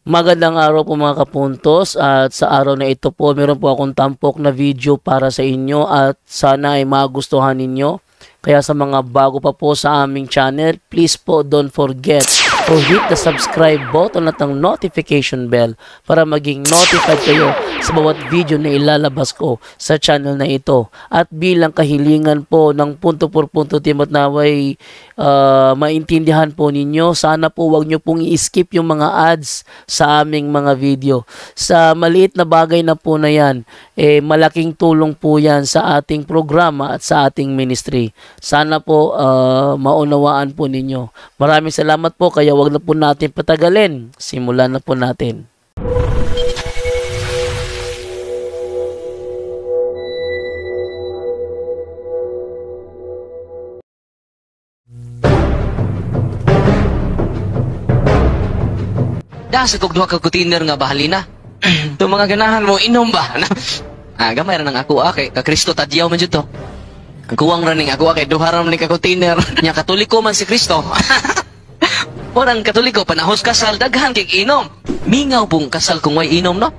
Magandang araw po mga kapuntos, at sa araw na ito po meron po akong tampok na video para sa inyo at sana ay magustuhan ninyo. Kaya sa mga bago pa po sa aming channel, please po don't forget to hit the subscribe button at ang notification bell para maging notified kayo sa bawat video na ilalabas ko sa channel na ito. At bilang kahilingan po ng punto por punto team at naway maintindihan po ninyo, sana po wag nyo pong i-skip yung mga ads sa aming mga video. Sa maliit na bagay na po na yan, malaking tulong po yan sa ating programa at sa ating ministry. Sana po maunawaan po ninyo. Maraming salamat po, kaya wag na po natin patagalin. Simulan na po natin. Dasa kog duha ka container nga bahalina. Ito mga ganahan mo, inom ba? Gamay ra nang ako kay ka Kristo tadyaw man jud to. Kuwang ra ning ako kay duha ra man ka container. Nya Katoliko man si Kristo. Orang Katoliko panahos kasal daghan kay inom. Mingaw pong kasal kung way inom no.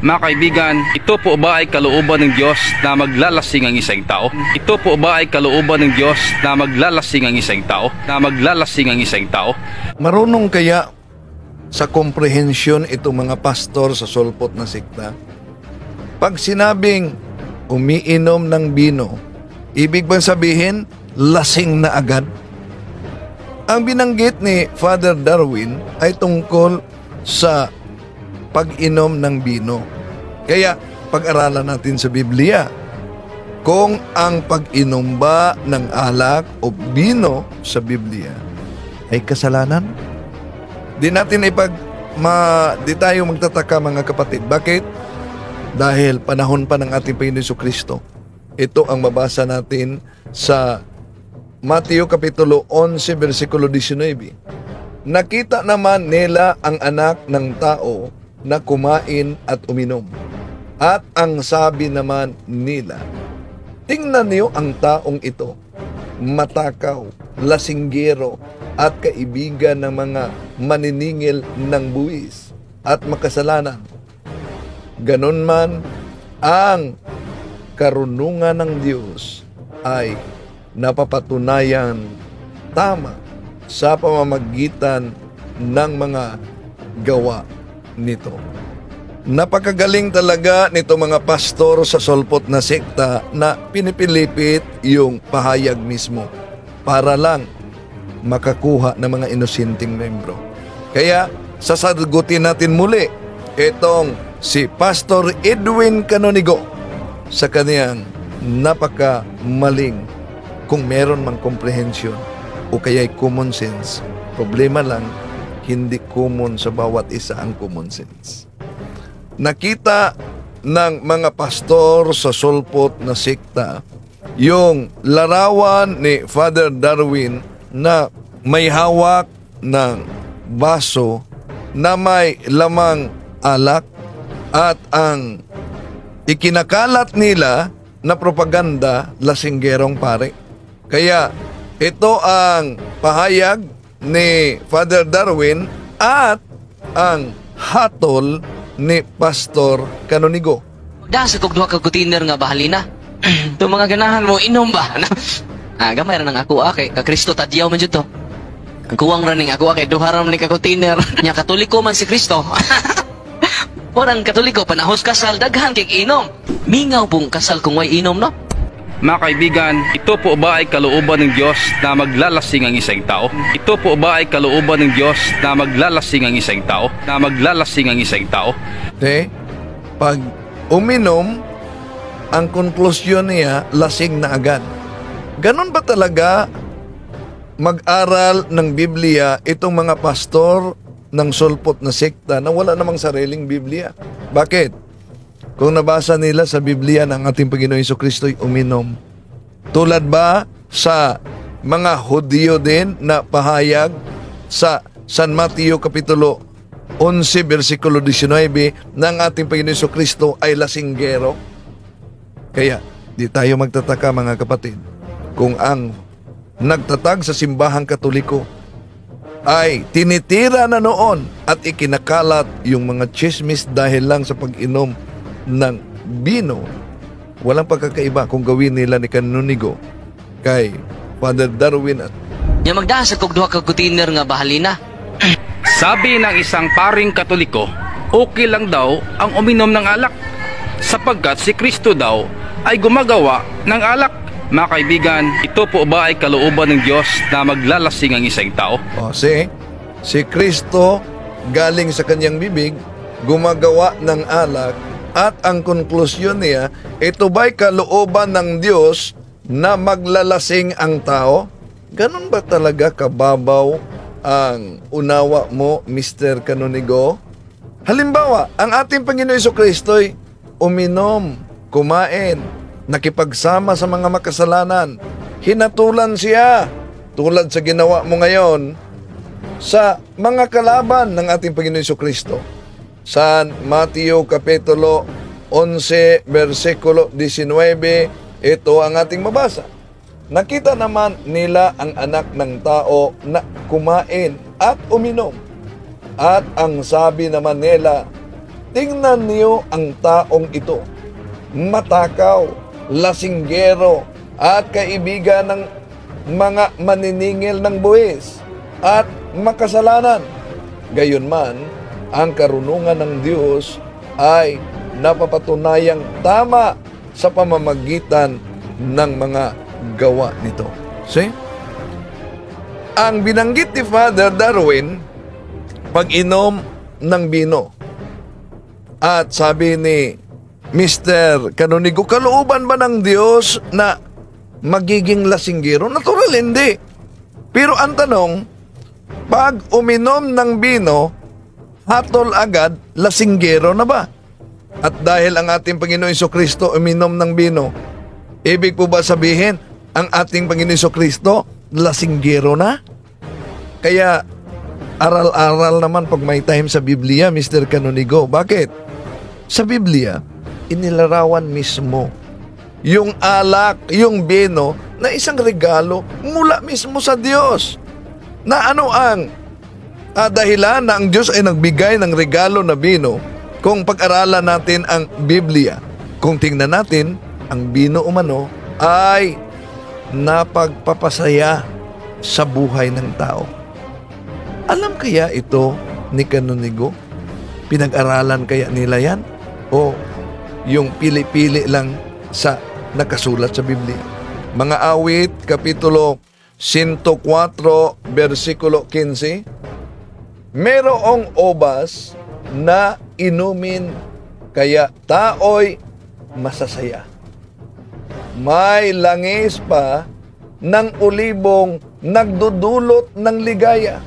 Mga kaibigan, ito po ba ay kalooban ng Diyos na maglalasing ang isang tao? Ito po ba ay kalooban ng Diyos na maglalasing ang isang tao? Na maglalasing ang isang tao? Marunong kaya sa komprehensyon itong mga pastor sa sulpot na sikta? Pag sinabing umiinom ng bino, ibig bang sabihin lasing na agad? Ang binanggit ni Father Darwin ay tungkol sa pag-inom ng bino. Kaya pag-aralan natin sa Biblia kung ang pag-inom ba ng alak o bino sa Biblia ay kasalanan. Di tayo magtataka mga kapatid. Bakit? Dahil panahon pa ng ating Panginoon Jesucristo. Ito ang mabasa natin sa Mateo Kapitulo 11, versikulo 19. Nakita naman nila ang anak ng tao na kumain at uminom. At ang sabi naman nila, tingnan niyo ang taong ito, matakaw, lasinggero, at kaibigan ng mga maniningil ng buwis at makasalanan. Ganon man, ang karunungan ng Diyos ay napapatunayan tama sa pamamagitan ng mga gawa nito. Napakagaling talaga nito mga pastor sa sulpot na sekta na pinipilipit yung pahayag mismo para lang makakuha ng mga inosenteng membro. Kaya sasagutin natin muli itong si Pastor Edwin Canonigo sa kaniyang napakamaling, kung meron mang komprehensyon o kaya'y common sense. Problema lang, hindi common sa bawat isa ang common sense. Nakita ng mga pastor sa sulpot na sekta yung larawan ni Father Darwin na may hawak ng baso na may lamang alak at ang ikinakalat nila na propaganda lasinggerong pare. Kaya ito ang pahayag ni Father Darwin at ang hatol ni Pastor Canonigo. Dasa kog duha ka container nga bahalina. Ito mga ganahan mo, inom ba? Gamay ra nang ako kay ka Kristo tadyaw man jud to. Kuwang ra ning ako kay duha ra man ka container. Nya Katoliko man si Kristo. Orang Katoliko panahos kasal daghan kay inom. Mingaw pong kasal kung way inom no. Mga kaibigan, ito po ba ay kalooban ng Diyos na maglalasing ang isang tao? Ito po ba ay kalooban ng Diyos na maglalasing ang isang tao? Na maglalasing ang isang tao? Pag uminom, ang konklusyon niya, lasing na agad. Ganon ba talaga mag-aral ng Biblia itong mga pastor ng sulpot na sekta na wala namang sariling Biblia? Bakit? Kung nabasa nila sa Biblia ng ating Panginoong Jesucristo'y uminom, tulad ba sa mga Hudyo din na pahayag sa San Mateo Kapitulo 11, versikulo 19 ng ating Panginoong Jesucristo ay lasinggero? Kaya, di tayo magtataka mga kapatid, kung ang nagtatag sa simbahang Katoliko ay tinitira na noon at ikinakalat yung mga chismis dahil lang sa pag-inom ng bino. Walang pagkakaiba kung gawin nila ni Canonigo kay Father Darwin at Nya magdasa kog duha ka container nga bahalina. Sabi ng isang paring Katoliko, okay lang daw ang uminom ng alak sapagkat si Kristo daw ay gumagawa ng alak. Mga kaibigan, ito po ba ay kalooban ng Diyos na maglalasing ang isang tao? si Kristo galing sa kanyang bibig, gumagawa ng alak, at ang konklusyon niya, ito ba'y kalooban ng Diyos na maglalasing ang tao? Ganon ba talaga kababaw ang unawa mo, Mr. Canonigo? Halimbawa, ang ating Panginoon Jesucristo'y uminom, kumain, nakipagsama sa mga makasalanan, hinatulan siya, tulad sa ginawa mo ngayon sa mga kalaban ng ating Panginoon Jesucristo. Sa Mateo Kapitulo 11, versikulo 19, ito ang ating mabasa. Nakita naman nila ang anak ng tao na kumain at uminom. At ang sabi naman nila, tingnan niyo ang taong ito, matakaw, lasinggero, at kaibigan ng mga maniningil ng buwis at makasalanan. Gayunman, ang karunungan ng Diyos ay napapatunayang tama sa pamamagitan ng mga gawa nito. See? Ang binanggit ni Father Darwin, pag-inom ng bino. At sabi ni Mr. Canonigo, kalooban ba ng Diyos na magiging lasinggero? Natural, hindi. Pero ang tanong, pag uminom ng bino, hatol agad, lasinggero na ba? At dahil ang ating Panginoon Jesucristo uminom ng bino, ibig po ba sabihin, ang ating Panginoon Jesucristo lasinggero na? Kaya, aral-aral naman pag may time sa Biblia, Mr. Canonigo. Bakit? Sa Biblia, inilarawan mismo yung alak, yung bino, na isang regalo mula mismo sa Diyos. Na ano ang dahilan na ang Diyos ay nagbigay ng regalo na bino? Kung pag-aralan natin ang Biblia, kung tingnan natin, ang bino umano ay napagpapasaya sa buhay ng tao. Alam kaya ito ni Canonigo? Pinag-aralan kaya nila yan? O yung pili-pili lang sa nakasulat sa Biblia? Mga Awit, Kapitulo 104, versikulo 15, merong obas na inumin kaya tao'y masasaya. May langis pa ng ulibong nagdudulot ng ligaya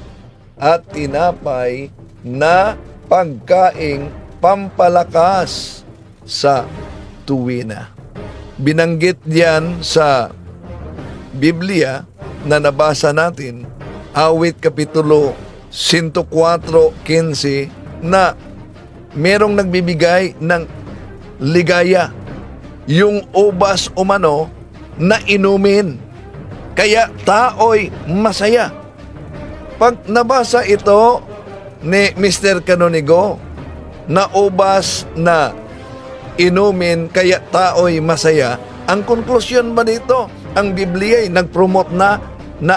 at tinapay na pagkaing pampalakas sa tuwina. Binanggit diyan sa Biblia na nabasa natin, Awit Kapitulo 104:15, na merong nagbibigay ng ligaya, yung ubas umano na inumin, kaya tao'y masaya. Pag nabasa ito ni Mr. Canonigo, na ubas na inumin kaya tao'y masaya, ang konklusyon ba dito? Ang Biblia ay nag-promote na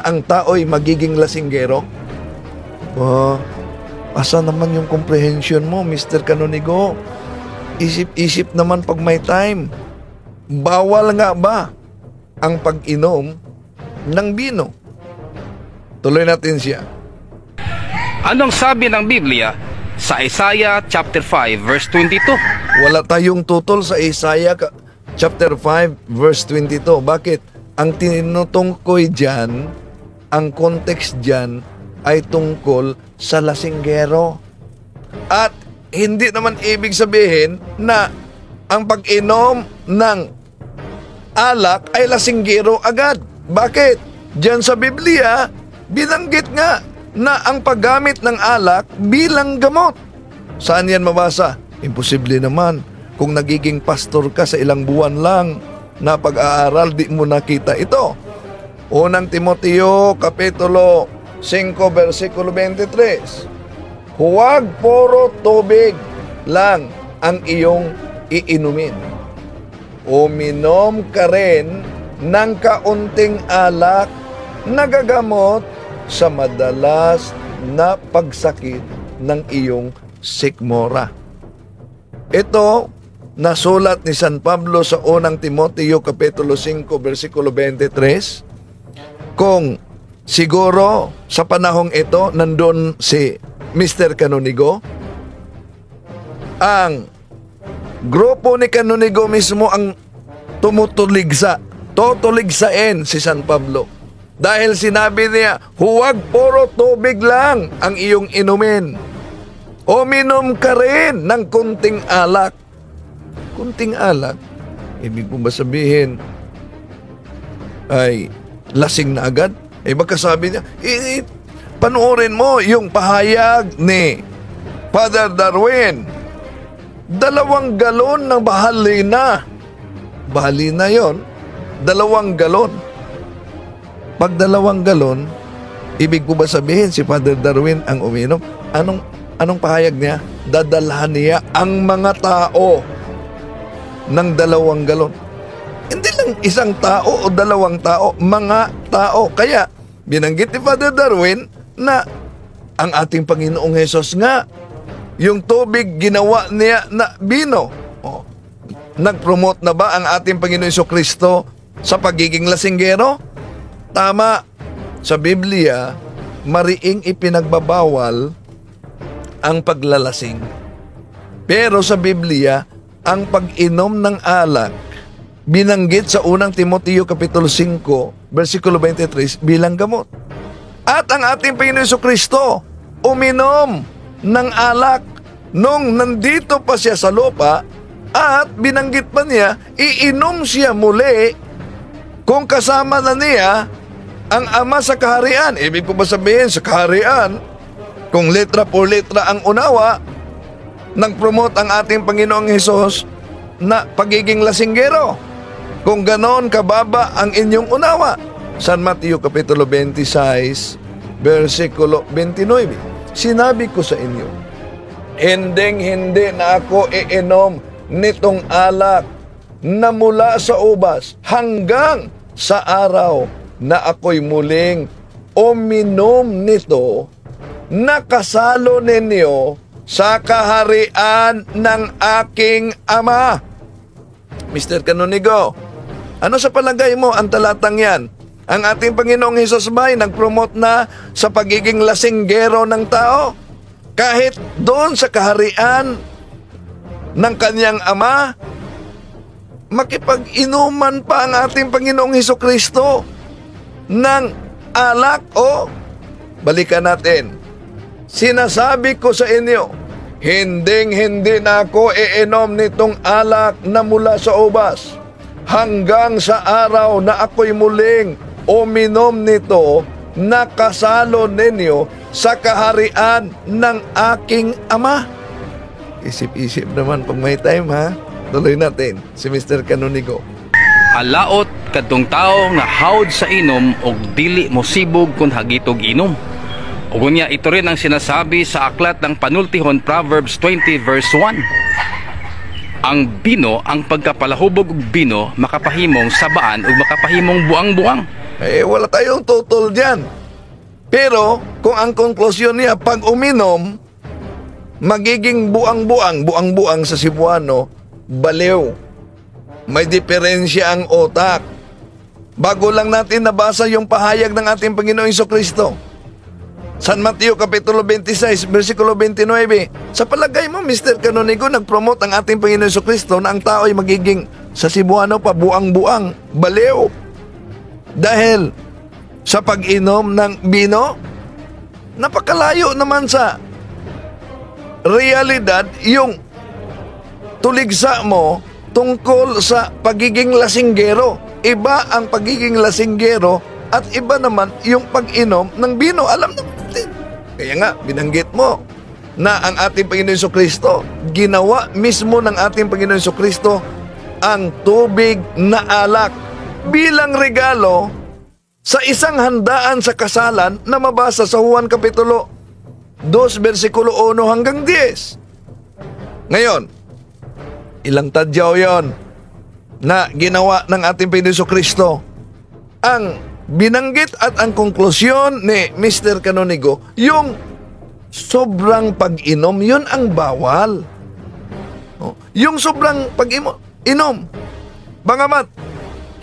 ang tao'y magiging lasinggero? Asa naman yung comprehension mo, Mr. Canonigo? Isip-isip naman pag may time. Bawal nga ba ang pag-inom ng bino? Tuloy natin siya. Anong sabi ng Biblia sa Isaiah chapter 5 verse 22? Wala tayong tutol sa Isaiah chapter 5 verse 22. Bakit? Ang tinutungkoy dyan, ang context dyan ay tungkol sa lasinggero. At hindi naman ibig sabihin na ang pag-inom ng alak ay lasinggero agad. Bakit? Diyan sa Biblia, binanggit nga na ang paggamit ng alak bilang gamot. Saan yan mabasa? Imposible naman. Kung nagiging pastor ka sa ilang buwan lang na pag-aaral, di mo nakita ito. Unang Timoteo, Kapitulo 5 versikulo 23. Huwag puro tubig lang ang iyong iinumin. Uminom ka rin ng kaunting alak na gagamot sa madalas na pagsakit ng iyong sikmura. Ito, nasulat ni San Pablo sa unang Timoteo Kapitulo 5, versikulo 23. Kung siguro sa panahong ito, nandun si Mr. Canonigo, ang grupo ni Canonigo mismo ang tutuligsain si San Pablo. Dahil sinabi niya, huwag puro tubig lang ang iyong inumin. Uminom ka rin ng kunting alak. Kunting alak, ibig po ba sabihin ay lasing na agad? Baka sabi niya, panoorin mo yung pahayag ni Father Darwin. 2 galon ng bahalina. Bahalina yon, 2 galon. Pag 2 galon, ibig po ba sabihin si Father Darwin ang uminom? Anong pahayag niya? Dadalhan niya ang mga tao ng 2 galon. Hindi lang isang tao o 2 tao, mga tao. Kaya, binanggit ni Father Darwin na ang ating Panginoong Hesus nga, yung tubig ginawa niya na bino. Nag-promote na ba ang ating Panginoong Jesucristo sa pagiging lasinggero? Tama. Sa Biblia, mariing ipinagbabawal ang paglalasing. Pero sa Biblia, ang pag-inom ng alak, binanggit sa unang Timoteo Kapitulo 5, versikulo 23, bilang gamot. At ang ating Panginoon Jesucristo, uminom ng alak nung nandito pa siya sa lupa at binanggit pa niya, iinom siya muli kung kasama na niya ang Ama sa kaharian. Ibig po ba sabihin sa kaharian, kung letra por letra ang unawa, nag-promote ang ating Panginoong Hesus na pagiging lasinggero. Kung ganon kababa ang inyong unawa. San Mateo Kapitulo 26, versikulo 29. Sinabi ko sa inyo, hindi na ako iinom nitong alak na mula sa ubas hanggang sa araw na ako'y muling uminom nito na kasalo ninyo sa kaharian ng aking Ama. Mr. Canonigo, ano sa palagay mo ang talatang yan? Ang ating Panginoong Hesus ba'y nag-promote na sa pagiging lasinggero ng tao? Kahit doon sa kaharian ng kanyang Ama, makipag-inuman pa ang ating Panginoong Hesukristo ng alak o balikan natin. Sinasabi ko sa inyo, hindi na ako iinom nitong alak na mula sa ubas hanggang sa araw na ako'y muling uminom nito na kasalo ninyo sa kaharian ng aking Ama. Isip-isip naman pag may time, ha? Tuloy natin si Mr. Canonigo. Alaot kadtong tao nga hawd sa inom og dili mo sibog kun hagitog inom. Ug unya ito rin ang sinasabi sa aklat ng panultihon Proverbs 20 verse 1. Ang bino, ang pagkapalahubog og bino makapahimong sabaan ug makapahimong buang-buang. Wala tayong total diyan. Pero kung ang konklusyon niya pag uminom magiging buang-buang sa Cebuano, baliw. May diferensya ang otak. Bago lang natin nabasa yung pahayag ng ating Panginoong Jesucristo. San Mateo Kapitulo 26, versikulo 29. Sa palagay mo, Mr. Canonigo, nag-promote ang ating Panginoong Jesucristo na ang tao ay magiging sa Cebuano pa buang-buang, baliw. Dahil sa pag-inom ng bino, napakalayo naman sa realidad yung tuligsa mo tungkol sa pagiging lasinggero. Iba ang pagiging lasinggero at iba naman yung pag-inom ng bino. Alam naman natin. Kaya nga, binanggit mo na ang ating Panginoon Jesucristo, ginawa mismo ng ating Panginoon Jesucristo ang tubig na alak bilang regalo sa isang handaan sa kasalan na mabasa sa Juan Kapitulo 2, versikulo 1 hanggang 10. Ngayon, ilang tadyaw yon na ginawa ng ating Panginoon Kristo? Ang binanggit at ang konklusyon ni Mr. Canonigo, yung sobrang pag-inom, yun ang bawal. Yung sobrang pag-inom. Bangamat,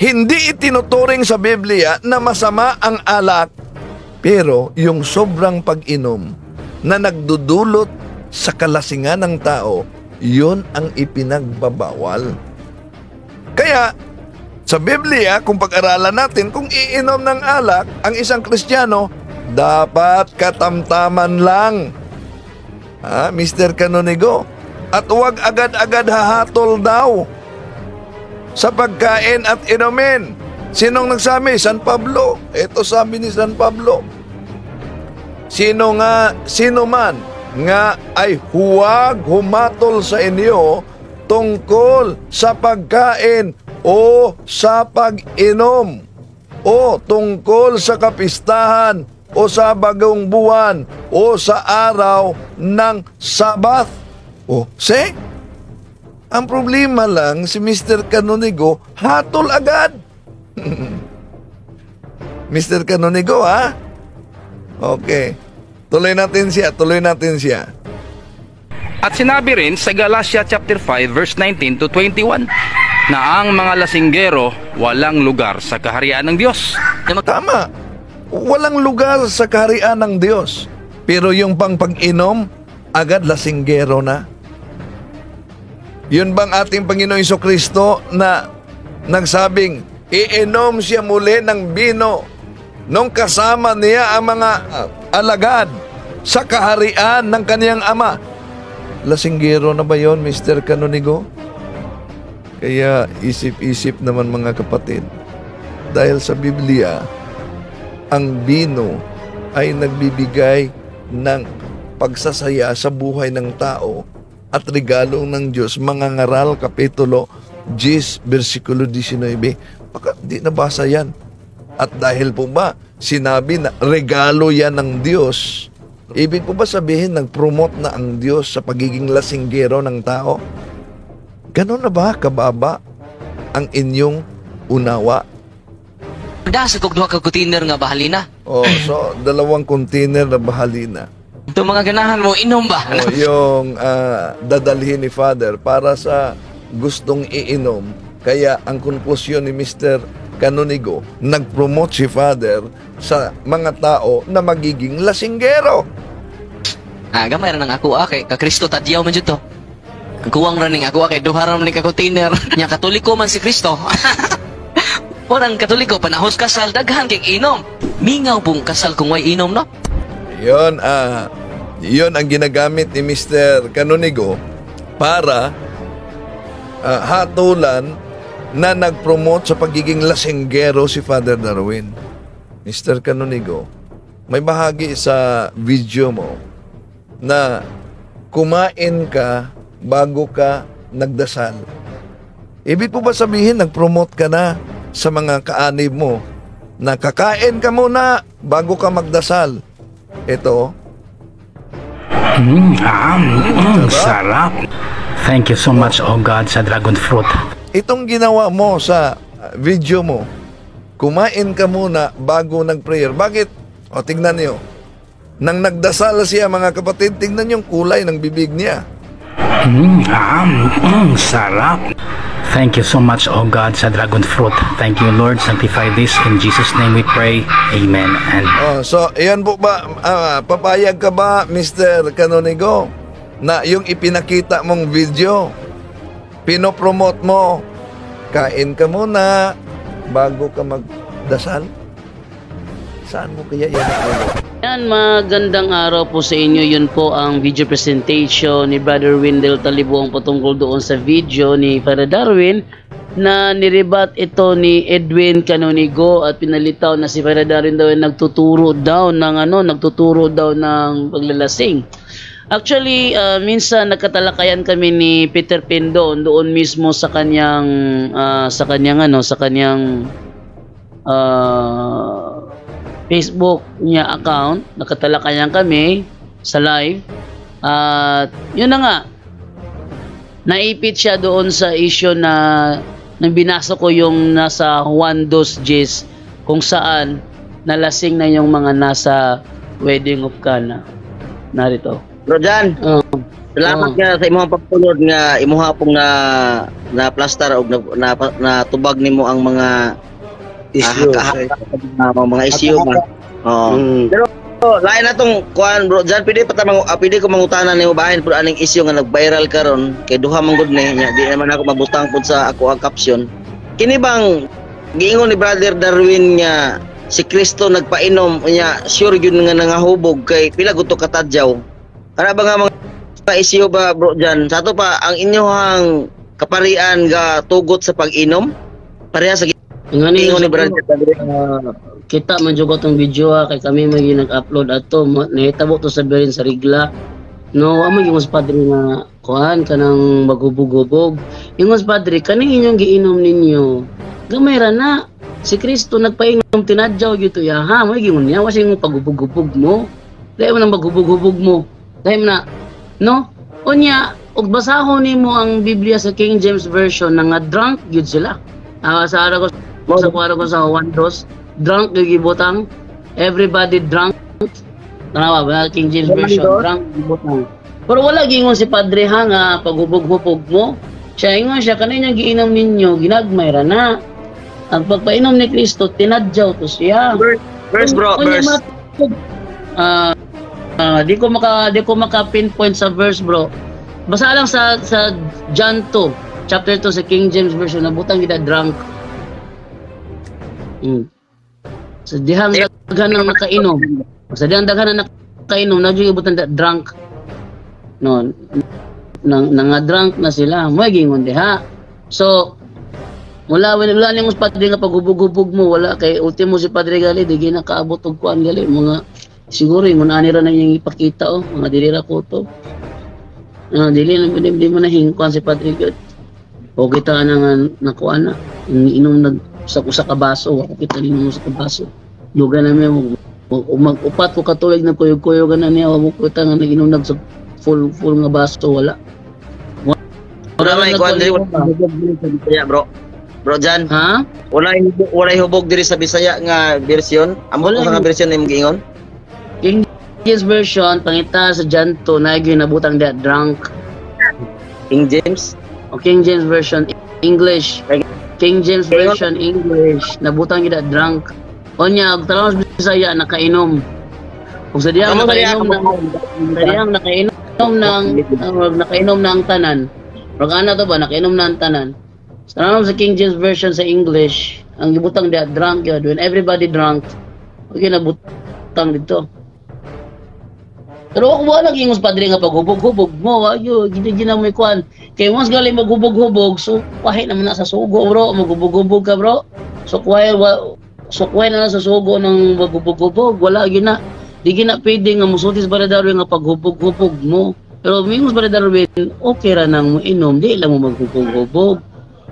hindi itinuturing sa Biblia na masama ang alak, pero yung sobrang pag-inom na nagdudulot sa kalasingan ng tao, yun ang ipinagbabawal. Kaya, sa Biblia, kung pag-aralan natin, kung iinom ng alak ang isang Kristiyano, dapat katamtaman lang. Mr. Canonigo. At huwag agad-agad hahatol daw sa pagkain at inumin. Sinong nagsabi? San Pablo. Ito sabi ni San Pablo. Sino man nga ay huwag humatol sa inyo tungkol sa pagkain o sa pag-inom o tungkol sa kapistahan o sa bagong buwan o sa araw ng Sabat. Ang problema lang, si Mr. Canonigo, hatol agad. Mr. Canonigo, ha? Okay. Tuloy natin siya. At sinabi rin sa Galatia chapter 5 verse 19 to 21 na ang mga lasinggero walang lugar sa kaharian ng Diyos. Tama. Walang lugar sa kaharian ng Diyos. Pero yung pag-inom, agad lasinggero na. Yun bang ating Panginoong Jesucristo na nagsabing, iinom siya muli ng bino nung kasama niya ang mga alagad sa kaharian ng kaniyang ama? Lasinggero na ba yon, Mr. Canonigo? Kaya isip-isip naman mga kapatid. Dahil sa Biblia, ang bino ay nagbibigay ng pagsasaya sa buhay ng tao at regalo ng Diyos. Mangangaral, Kapitulo 10, versikulo 19. Baka di nabasa yan. At dahil po ba, sinabi na regalo yan ng Diyos, ibig po ba sabihin nag-promote na ang Diyos sa pagiging lasinggero ng tao? Ganon na ba kababa ang inyong unawa? Sa kog duha ka container nga bahalina. So 2 container na bahalina. Ito mga ganahan mo, inom ba? Yung dadalhin ni Father para sa gustong iinom. Kaya ang konklusyon ni Mr. Canonigo, nag-promote si Father sa mga tao na magiging lasinggero. Gamay ra nang ako kay ka Kristo tadyaw man jud to. Ang kuwang ra ning ako kay duha ra man ka container. Nya Katoliko man si Kristo. Orang Katoliko panahos kasal daghan kay inom. Mingaw pong kasal kung way inom, no? Yun ang ginagamit ni Mr. Canonigo para hatulan na nag-promote sa pagiging lasinggero si Father Darwin. Mr. Canonigo, may bahagi sa video mo na kumain ka bago ka nagdasal. Ibig po ba sabihin nag-promote ka na sa mga kaanib mo na kakain ka muna bago ka magdasal? Ito. Sarap. Thank you so much, oh God, sa dragon fruit. Itong ginawa mo sa video mo, kumain ka muna bago nag-prayer. Bakit? Tingnan niyo. Nang nagdasal siya, mga kapatid, tingnan yung kulay ng bibig niya. Sarap. Thank you so much, oh God, sa dragon fruit. Thank you, Lord. Sanctify this. In Jesus' name we pray. Amen. And so, yan po ba, papayag ka ba, Mr. Canonigo, na yung ipinakita mong video, pinopromote mo, kain ka muna bago ka magdasal? Saan mo kaya yan nakuha? Yan, magandang araw po sa inyo. Yun po ang video presentation ni Brother Wendell Talibuang patungkol doon sa video ni Father Darwin na nirebat ito ni Edwin Canonigo at pinalitaw na si Father Darwin daw ay nagtuturo daw ng paglalasing. Actually, minsan nagkatalakayan kami ni Peter Pindon doon mismo sa kanyang Facebook niya account, nakatalakayan kami sa live. At yun na nga, naipit siya doon sa issue na nang binasa ko yung nasa Juan 2:10 kung saan nalasing na yung mga nasa wedding of Cana. Narito. Bro Jan, salamat nga sa imong pagtulod nga imuha pong na plaster og na tubag nimo ang mga Issue. mga issue man. Oo. Pero lain na tong kuan Bro Jan, pwede ko mangutanan nimo bahin pud aning issue nga nag-viral karon kay duha man gud ni nya di naman ako mabutang pud sa ako ang caption. Kini bang giingon ni Brother Darwin nga si Kristo nagpainom nya sure gyud nga nangahubog kay pila gud to katadyaw. Ana ba nga mga issue ba Bro Jan? Sa ato pa ang inyohang kaparian ga tugot sa pag-inom pareha sa Ngani ni Brother Darwin. kita man jud ko tong video kay kami may nag-upload ato nahitabo to sa berin sa regla. No, amo yung mas padre nga kuan kanang magubog-ubog. Yung mas padre kaning inyong giinom ninyo. Gamay ra na. Si Kristo nagpainom tinadyaw gyud to ya. Ha, mo gingon niya wasi mo pagubog-ubog mo. Dahil mo nang magubog-ubog mo. Dahil na no? Unya og basahon nimo ang Biblia sa King James version nga drunk gyud sila. Sa araw ko sa kwaro ko sa Juan 2, drunk gyud gibutang. Everybody drunk. Tanawa ba King James version drunk gibutang. Pero wala gingon si Padre ha nga pagubog-hubog mo. Siya ingon siya kanina giinom ninyo ginagmay ra na. Ang pagpainom ni Kristo tinadyaw to siya. Verse bro, verse. Di ko maka pinpoint sa verse bro. Basa lang sa John 2 chapter 2 sa King James version nabutang gid drunk. Sa dihang daghan ang nakainom. Sa dihang daghan ang nakainom na gyud butang drunk. No. Nang drunk na sila. Mo gingon diha. So wala ning mas padre nga paghubog-hubog mo wala kay ultimo si Padre gali di ginakaabot og kuan gali mga siguro mo na anira na yung ipakita mga dilira ko to. Dili mo na hingkuan si Padre God. O kita na nakuan na inom nag sa ka baso ako kita inom sa kabaso. Duga na may mag-upat ko katulig na kuyog-kuyog na niya wa ko kita nga naginom nag sa full nga baso wala. Wala may kuan diri bro. Bro Jan, ha? Walay hubog diri sa Bisaya nga version. Amo ko nga version na imong giingon. King James version pangita sa John 2 na gyud nabutang that drunk. King James O King James version English. King James version English nabutang gyud that drunk. Onya og talong sa Bisaya nakainom. Ug sa diyang nakainom ng tanan. Pag ana to ba nakainom na ang tanan. Sa King James version sa English, ang gibutang dia drunk yun. When everybody drunk, okay na butang dito. Pero ako wala naging mas padre nga paghubog-hubog mo. Ayo, gina mo ikuan. Kaya mas galing maghubog-hubog, so kahit naman na sa sugo bro, maghubog-hubog ka bro. So kuhay na sa sugo ng maghubog-hubog, wala gina. Di gina pwede nga musutis para Darwin nga paghubog-hubog mo. Pero mingos para Darwin, okay ra nang mo inom, di lang mo maghubog-hubog.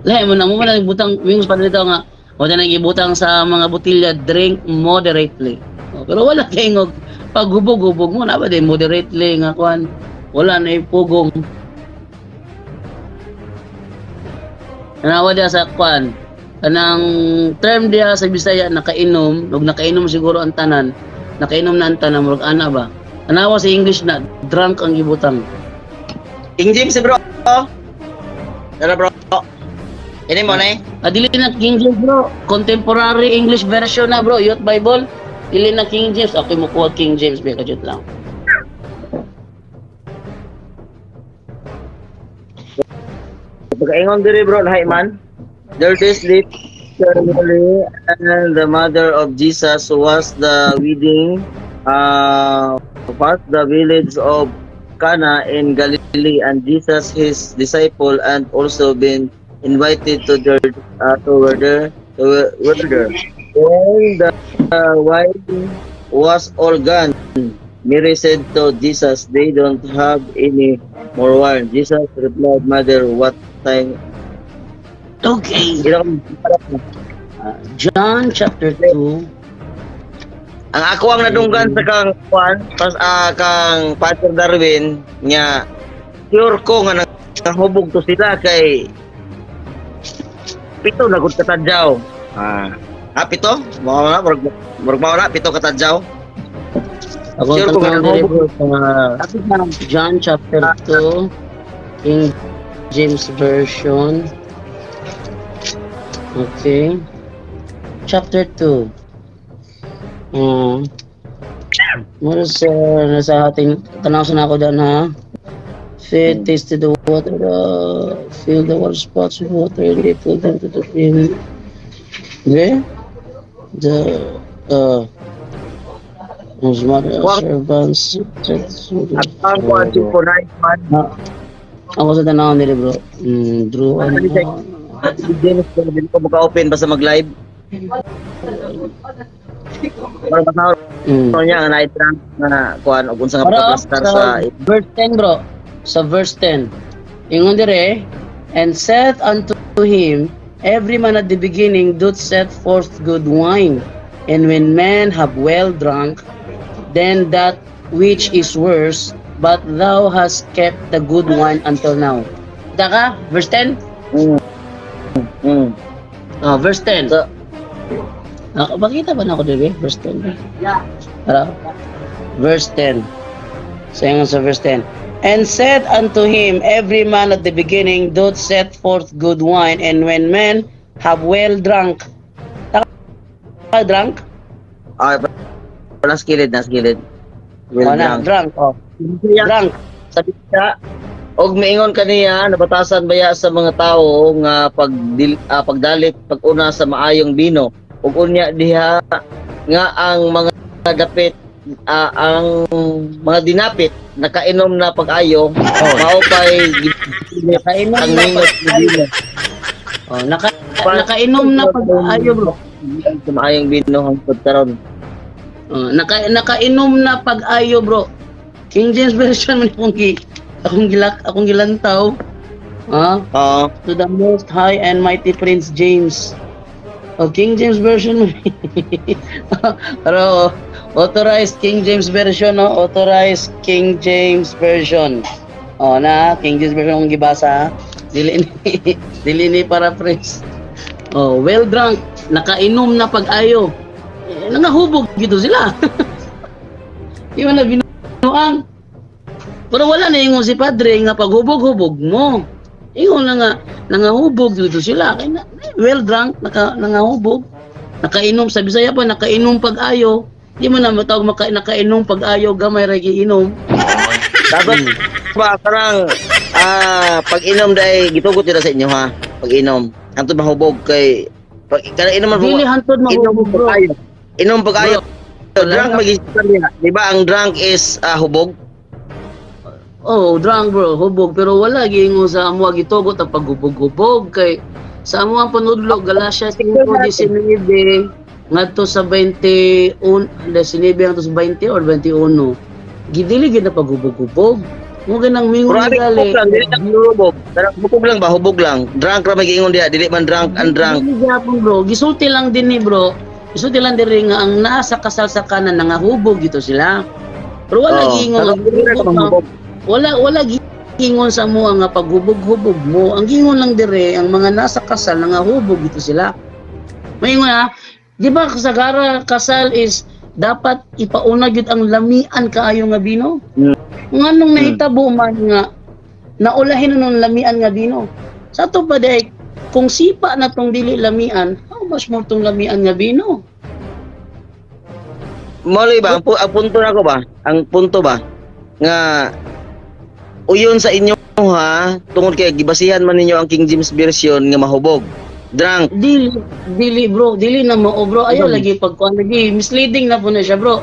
Lahi mo na nagbutang wings pa dito nga wala nang ibutang sa mga botilya drink moderately. Pero wala kayong paghubog-hubog mo na ba din moderately nga kuan wala na ipugong. Anawa dia sa kuan kanang term dia sa Bisaya nakainom, ug nakainom siguro ang tanan. Nakainom na ang tanan murag ana ba. Anawa sa English na drunk ang ibutang. King James bro. Dala bro. Ini mo na Dili na King James bro. Contemporary English version na bro. Youth Bible. Dili na King James. Okay mo kuha King James. Beka jud lang. Pagkaingon diri bro lahi man. There is Mary and the mother of Jesus was the wedding past the village of Cana in Galilee, and Jesus his disciple and also been invited to there. When the wine was all gone, Mary said to Jesus, "They don't have any more wine." Jesus replied, "Mother, what time?" Okay. John chapter 2 Ang ako ang nadunggan sa kang Juan, pas kang Pastor Darwin nya sure ko nga nahubog to sila kay pito na gud katadyaw. Pito? Murag na pito katadyaw. Ako Sure ko ang nga bro sa John chapter 2, King James Version. Okay. Chapter 2. Muna nasa ating tanaw na ako dyan ha. Feed, tasted the water, fill the water spots with water, and they pulled them to the stream. Okay? Whose mother servants. Ang kuan po na man. Ako sa tanaw nila bro. Drew James ko maka-open basta mag-live. Para basta niya nga night rank na kuan og unsa nga pagplastar sa verse 10 bro. Sa verse 10. Ingon dire, and said unto him, every man at the beginning doth set forth good wine, and when men have well drunk, then that which is worse, but thou hast kept the good wine until now. Daka, verse 10? Verse 10. So, Makita ba na ako dito? Verse 10. Para? Verse 10. So, yung sa verse 10. And said unto him, every man at the beginning doth set forth good wine, and when men have well drunk. Drunk? nas gilid. Well drunk. Drunk. Sabi siya, og miingon kaniya nabatasan baya sa mga tao nga pagdalit pag-una sa maayong bino ug unya diha nga ang mga dapit ang mga dinapit nakainom na pag-ayo mao pay nakainom ang na ningot ni bino. Nakainom na pag-ayo bro. Sa maayong bino hangtod karon. Nakainom na pag-ayo bro. King James Version man akong gilantaw. To the most high and mighty Prince James. King James Version. Pero authorized King James Version, no? Authorized King James Version. Na King James Version ang gibasa. Dili ni paraphrase. Well drunk, nakainom na pag-ayo. Nangahubog gito sila. Di man na binuang. Pero wala na ingon si Padre nga paghubog-hubog mo. Ingon na nga nangahubog dito sila. Kaya well drunk, nangahubog. Nakainom sa Bisaya pa, nakainom pag-ayo. Di man na matawag nakainom pag-ayo, gamay ra giinom. Dapat ba karang pag-inom dai gitugot dira sa inyo ha. Pag-inom, antod mahubog kay kada inom man Dili hantod mahubog bro. Inom pag-ayo. Drunk mag-isip niya. Di ba ang drunk is hubog? Drunk bro, hubog. Pero wala giingon sa amo gitugot ang paghubog-hubog kay sa amo ang panudlo Galatia 5:19 ngadto sa 21, 19 hangtod sa 20 or 21. Gidili gid na paghubog-hubog. Mo ganang mingon gali. Hubog. Hubog lang ba? Hubog lang. Drunk ra mag-ingon diha, dili man drunk and drunk. Dili gyapon bro, gisulti lang din ni bro. Gisulti lang diri nga ang nasa kasal sa kanan nangahubog gito sila. Pero wala giingon wala gingon sa mo nga paghubog-hubog mo. Ang gingon lang dire ang mga nasa kasal nangahubog gito sila. Mayingon di ba sa kasal is dapat ipauna gyud ang lamian kaayo nga bino? Nganong nahitabo man nga naulahin ng lamian nga bino. Sa to pa day kung sipa na tong dili lamian, how much more tong lamian nga bino? Mali ba ang punto nako ba? Ang punto ba nga uyon sa inyo ha, tungod kay gibasihan man ninyo ang King James Version nga mahubog. Drunk. Dili bro, dili na mo bro. Ayaw lagi pagkuan lagi misleading na po na siya bro.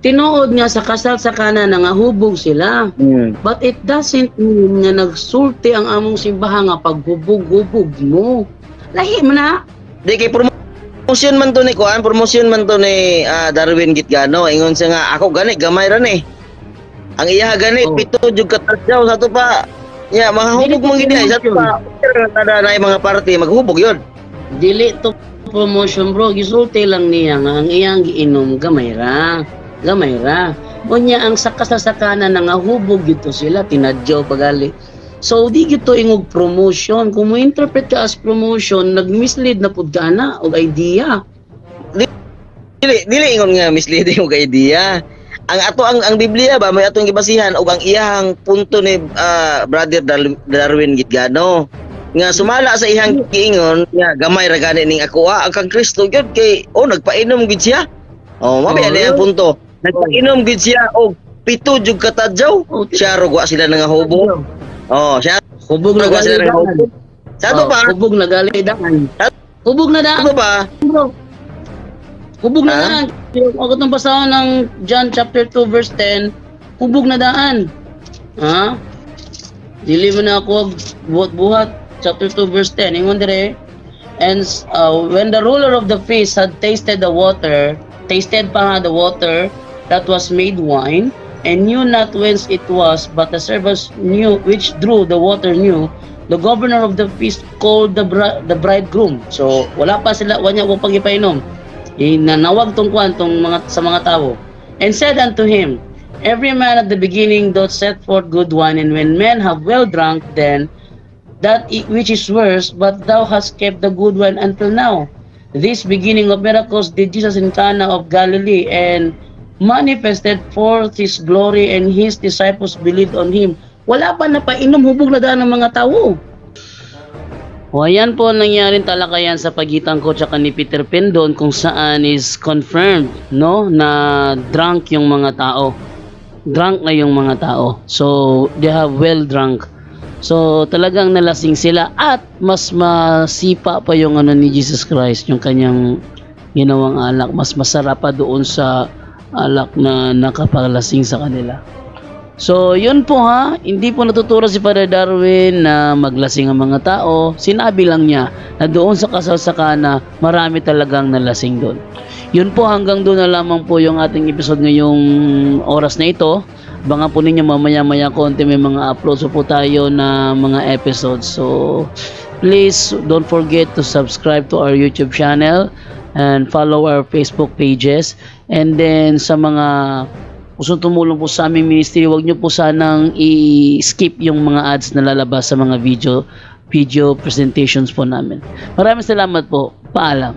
Tinuod nga sa kasal sa kanan nga hubog sila. But it doesn't mean nga nagsulti ang among simbahan nga paghubog-hubog mo. Lahi man na. Di kay promotion man to ni kuan, promotion man to ni Darwin Gitgano. Ingon siya nga ako gani gamay ra ni. Ang iya gani pito jud katadyaw sa to pa. Ya, mga hubog mong gini sa to pa. Kada na mga party maghubog yon. Dili to promotion bro, gisulti lang niya nga ang iyang giinom gamay ra. Unya ang sakasasakana na nga hubog gito sila tinadyaw pagali. So di gito ingog promotion. Kung mo interpret ka as promotion, nag-mislead na pud ka na og idea. Dili ingon nga misleading og idea. Ang Biblia ba may atong gibasihan og ang iyang punto ni Brother Darwin Gitgano nga sumala sa iyang giingon nga gamay ra gani ning ako ang kang Kristo gyud kay nagpainom gid siya. Mabaya na ang punto. Nagpainom gid siya og 7 jud katadyaw. Siya ro wa sila nga hubog. Siya Hubog na wa sila nga gali hubog. Sato pa. Hubog na gali daan. Hubog na daan. Ano ba? Bro. Hubog na daan. Ako itong basahan ng John chapter 2 verse 10, hubog na daan. Dili mo na ako buhat-buhat. Chapter 2 verse 10. Ingon dire. And when the ruler of the feast had tasted the water that was made wine, and knew not whence it was, but the servants knew, which drew the water knew, the governor of the feast called the bridegroom. So wala pa sila, wanya ko pagipainom. Nanawag tong sa mga tao, and said unto him, every man at the beginning doth set forth good wine, and when men have well drunk, then that which is worse, but thou hast kept the good wine until now. This beginning of miracles did Jesus in Cana of Galilee, and manifested forth his glory, and his disciples believed on him. Wala pa napainom, hubog na daan ng mga tao. Ayan po nangyaring talakayan sa pagitan ko tsaka ni Peter Pendon, kung saan is confirmed no na drunk yung mga tao. Drunk na yung mga tao. So they have well drunk. So talagang nalasing sila, at mas masipa pa yung ni Jesus Christ, yung kanyang ginawang alak. Mas masarap pa doon sa alak na nakapalasing sa kanila. So yun po hindi po natuturo si Father Darwin na maglasing ang mga tao. Sinabi lang niya na doon sa kasal-sakana marami talagang nalasing doon. Yun po, hanggang doon na lamang po yung ating episode ngayong oras na ito. Abangan po ninyo mamaya-maya konti, may mga uploads po tayo na mga episodes. So please don't forget to subscribe to our YouTube channel and follow our Facebook pages. And then sa mga gusto tumulong po sa aming ministry, huwag nyo po sanang i-skip yung mga ads na lalabas sa mga video presentations po namin. Maraming salamat po. Paalam.